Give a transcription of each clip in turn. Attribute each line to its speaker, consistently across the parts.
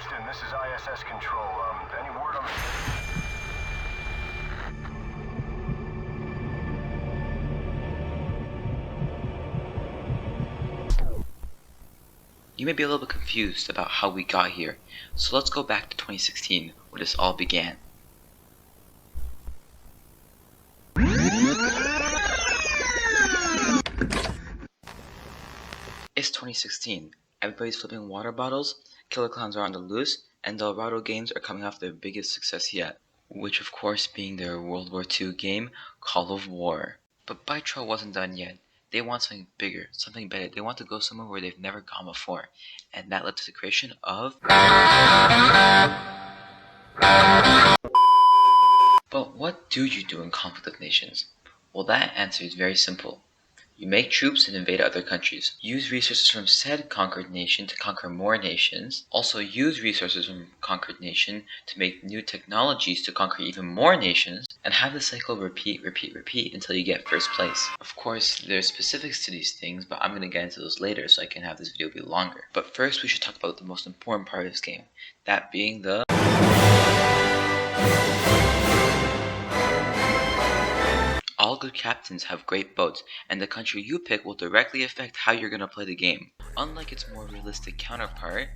Speaker 1: Houston, this is ISS Control. Any word on the...
Speaker 2: You may be a little bit confused about how we got here, so let's go back to 2016, where this all began. It's 2016, everybody's flipping water bottles, killer clowns are on the loose, and the Dorado Games are coming off their biggest success yet, which of course being their World War II game, Call of War. But Bytro wasn't done yet. They want something bigger, something better. They want to go somewhere where they've never gone before, and that led to the creation of... But what do you do in Conflict of Nations? Well, that answer is very simple. You make troops and invade other countries. Use resources from said conquered nation to conquer more nations. Also use resources from conquered nation to make new technologies to conquer even more nations. And have the cycle repeat until you get first place. Of course, there's specifics to these things, but I'm going to get into those later so I can have this video be longer. But first we should talk about the most important part of this game. That being the... All good captains have great boats, and the country you pick will directly affect how you're going to play the game. Unlike its more realistic counterpart,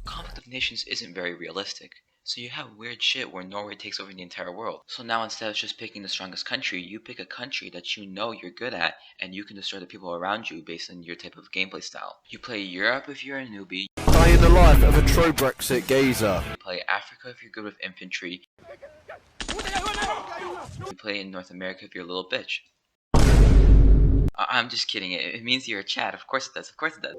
Speaker 2: Conflict of Nations isn't very realistic. So you have weird shit where Norway takes over the entire world. So now instead of just picking the strongest country, you pick a country that you know you're good at, and you can destroy the people around you based on your type of gameplay style. You play Europe if you're a newbie.
Speaker 3: Day in the life of a true Brexit geezer.
Speaker 2: You play Africa if you're good with infantry. You play in North America if you're a little bitch. I'm just kidding. It means you're a Chad. Of course it does. Of course it does.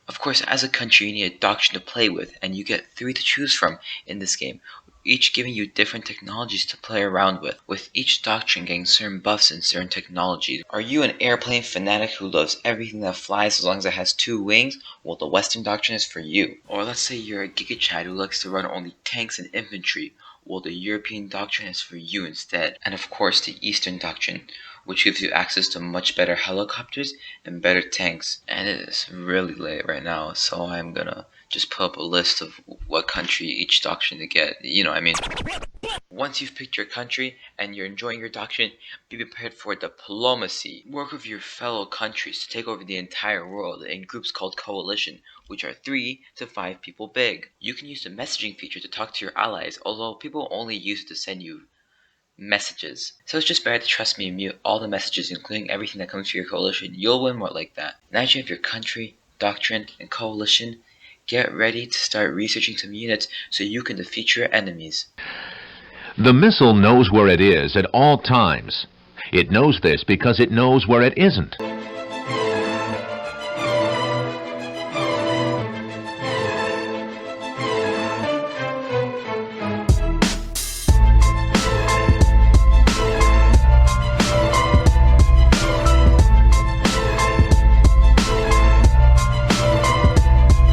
Speaker 2: Of course, as a country, you need a doctrine to play with, and you get 3 to choose from in this game, each giving you different technologies to play around with each doctrine getting certain buffs and certain technologies. Are you an airplane fanatic who loves everything that flies as long as it has 2 wings? Well, the Western doctrine is for you. Or let's say you're a Giga Chad who likes to run only tanks and infantry. Well, the European doctrine is for you instead. And of course, the Eastern doctrine, which gives you access to much better helicopters and better tanks. And it is really late right now, so I'm gonna just put up a list of what country each doctrine to get. You know what I mean. Once you've picked your country and you're enjoying your doctrine, be prepared for diplomacy. Work with your fellow countries to take over the entire world in groups called coalition, which are 3 to 5 people big. You can use the messaging feature to talk to your allies, although people only use it to send you messages. So it's just better to trust me and mute all the messages, including everything that comes to your coalition. You'll win more like that. Now that you have your country, doctrine, and coalition, get ready to start researching some units so you can defeat your enemies.
Speaker 4: The missile knows where it is at all times. It knows this because it knows where it isn't.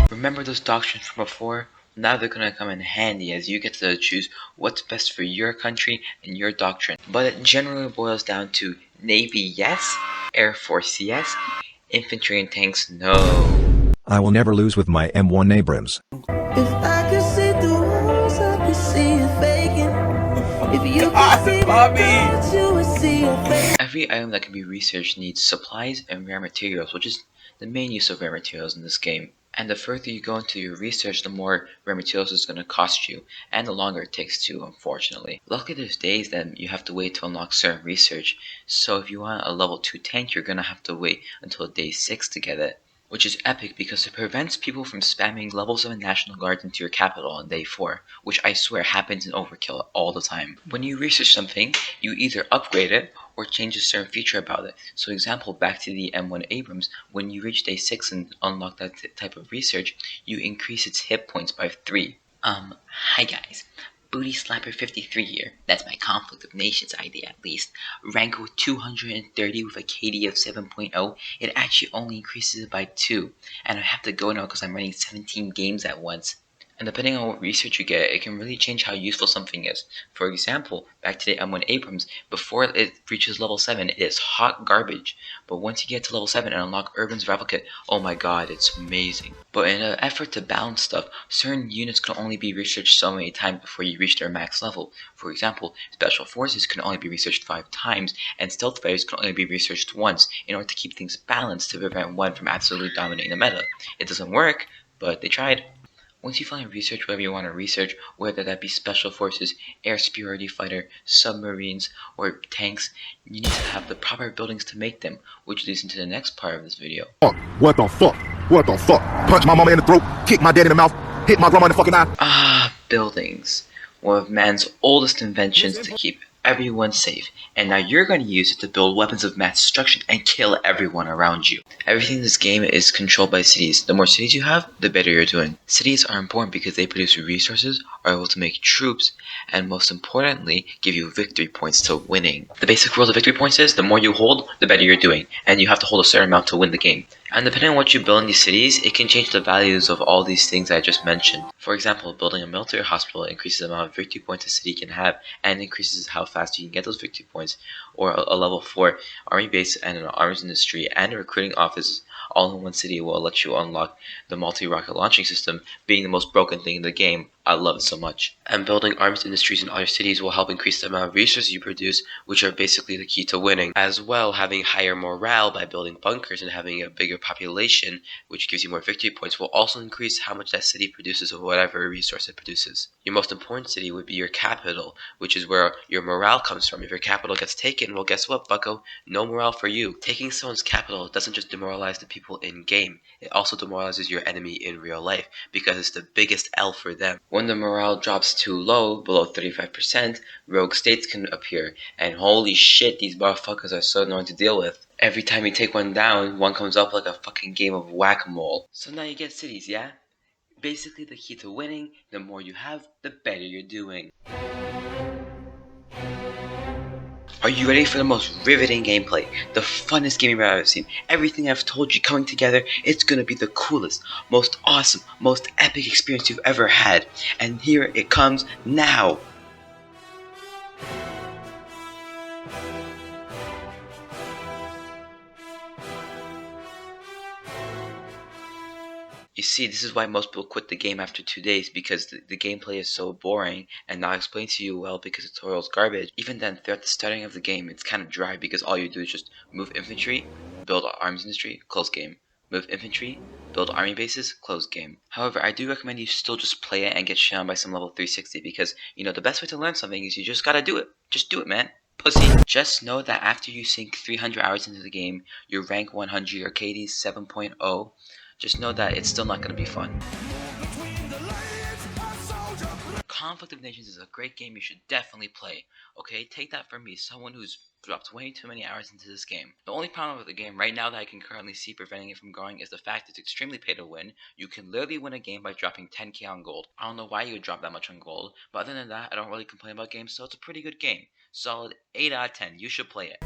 Speaker 2: Remember those doctrines from before? Now they're going to come in handy as you get to choose what's best for your country and your doctrine. But it generally boils down to Navy yes, Air Force yes, infantry and tanks no.
Speaker 5: I will never lose with my M1 Abrams.
Speaker 6: If I could see through walls, I could see it faking. If you could see the thoughts, you would see it faking.
Speaker 2: Every item that can be researched needs supplies and rare materials, which is the main use of rare materials in this game. And the further you go into your research, the more rare materials it's going to cost you, and the longer it takes too, unfortunately. Luckily there's days that you have to wait to unlock certain research, so if you want a level 2 tank, you're going to have to wait until day 6 to get it. Which is epic because it prevents people from spamming level 7 National Guards into your capital on day 4, which I swear happens in Overkill all the time. When you research something, you either upgrade it or change a certain feature about it. So example, back to the M1 Abrams, when you reach day 6 and unlock that type of research, you increase its hit points by 3. Hi guys. Booty Slapper 53 here. That's my Conflict of Nations ID at least. Rank with 230 with a KD of 7.0. It actually only increases it by 2. And I have to go now because I'm running 17 games at once. And depending on what research you get, it can really change how useful something is. For example, back to the M1 Abrams, before it reaches level 7, it is hot garbage. But once you get to level 7 and unlock Urban's Replicate, oh my god, it's amazing. But in an effort to balance stuff, certain units can only be researched so many times before you reach their max level. For example, Special Forces can only be researched 5 times, and Stealth Fighters can only be researched once in order to keep things balanced to prevent one from absolutely dominating the meta. It doesn't work, but they tried. Once you finally research whatever you want to research, whether that be Special Forces, Air Superiority Fighter, submarines, or tanks, you need to have the proper buildings to make them, which leads into the next part of this video.
Speaker 7: What the fuck? What the fuck? Punch my mama in the throat, kick my dad in the mouth, hit my grandma in the fucking eye.
Speaker 2: Ah, buildings. One of man's oldest inventions to keep everyone safe, and now you're going to use it to build weapons of mass destruction and kill everyone around you. Everything in this game is controlled by cities. The more cities you have, the better you're doing. Cities are important because they produce resources, are able to make troops, and most importantly, give you victory points to winning. The basic rules of victory points is the more you hold, the better you're doing, and you have to hold a certain amount to win the game. And depending on what you build in these cities, it can change the values of all these things I just mentioned. For example, building a military hospital increases the amount of victory points a city can have, and increases how fast you can get those victory points. Or a level 4 army base and an arms industry and a recruiting office all in one city will let you unlock the multi-rocket launching system, being the most broken thing in the game. I love it so much. And building arms industries in other cities will help increase the amount of resources you produce, which are basically the key to winning. As well, having higher morale by building bunkers and having a bigger population, which gives you more victory points, will also increase how much that city produces of whatever resource it produces. Your most important city would be your capital, which is where your morale comes from. If your capital gets taken, well, guess what, bucko? No morale for you. Taking someone's capital doesn't just demoralize the people in-game, it also demoralizes your enemy in real life, because it's the biggest L for them. When the morale drops too low, below 35%, rogue states can appear, and holy shit, these motherfuckers are so annoying to deal with. Every time you take one down, one comes up like a fucking game of whack-a-mole. So now you get cities, yeah? Basically the key to winning, the more you have, the better you're doing. Are you ready for the most riveting gameplay? The funnest game you've ever seen? Everything I've told you coming together, it's gonna be the coolest, most awesome, most epic experience you've ever had. And here it comes now! You see, this is why most people quit the game after 2 days, because the gameplay is so boring and not explained to you well because the tutorial's garbage. Even then, throughout the starting of the game, it's kind of dry because all you do is just move infantry, build arms industry, close game. Move infantry, build army bases, close game. However, I do recommend you still just play it and get shit on by some level 360 because, you know, the best way to learn something is you just gotta do it. Just do it, man. Pussy. Just know that after you sink 300 hours into the game, your rank 100, your KD 7.0, just know that it's still not going to be fun. Conflict of Nations is a great game you should definitely play. Okay, take that from me, someone who's dropped way too many hours into this game. The only problem with the game right now that I can currently see preventing it from growing is the fact it's extremely pay to win. You can literally win a game by dropping 10k on gold. I don't know why you would drop that much on gold, but other than that, I don't really complain about games, so it's a pretty good game. Solid 8 out of 10, you should play it.